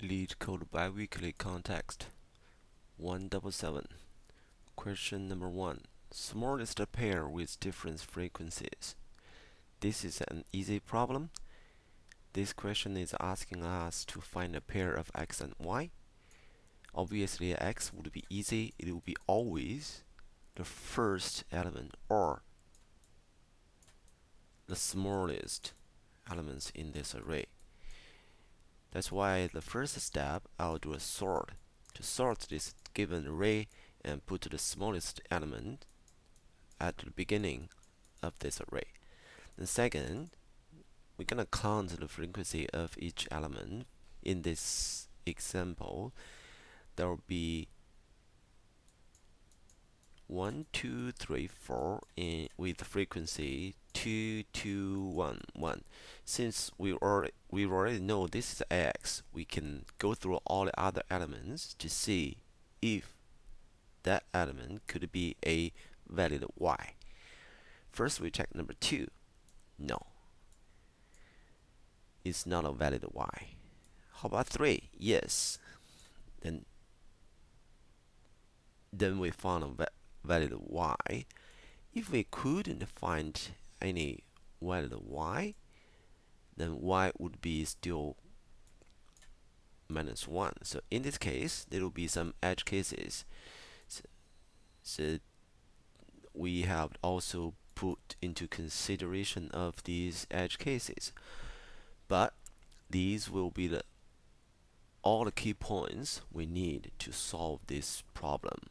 Leetcode Biweekly Context 177. Question number 1. Smallest pair with different frequencies. This is an easy problem. This question is asking us to find a pair of x and y. Obviously, x would be easy. It will be always the first element or the smallest elements in this array. That's why the first step, I'll do a sort to sort this given array and put the smallest element at the beginning of this array. Then second, we're gonna count the frequency of each element. In this example, there will be 1, 2, 3, 4 with the frequency 2, 2, 1, 1. Since we already know this is x, we can go through all the other elements to see if that element could be a valid y. First, we check number 2. No, it's not a valid y. How about 3? Yes. Then we found a valid y. If we couldn't find any valid y, then y would be still -1. So in this case, there will be some edge cases. So we have also put into consideration of these edge cases. But these will be all the key points we need to solve this problem.